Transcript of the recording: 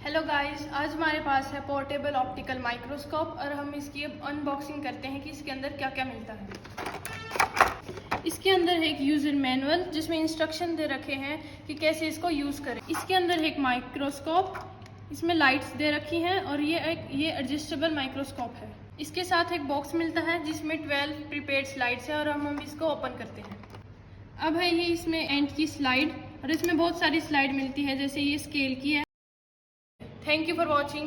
Hello guys, आज हमारे पास है पोर्टेबल ऑप्टिकल माइक्रोस्कोप और हम इसकी अब अनबॉक्सिंग करते हैं कि इसके अंदर क्या क्या मिलता है। इसके अंदर है एक यूज़र मैनुअल जिसमें इंस्ट्रक्शन दे रखे हैं कि कैसे इसको यूज़ करें। इसके अंदर है एक माइक्रोस्कोप, इसमें लाइट्स दे रखी हैं और ये एडजस्टेबल माइक्रोस्कोप है। इसके साथ एक बॉक्स मिलता है जिसमें 12 प्रीपेड स्लाइड्स है और हम इसको ओपन करते हैं। अब है ये इसमें एंड की स्लाइड और इसमें बहुत सारी स्लाइड मिलती है, जैसे ये स्केल की है। Thank you for watching.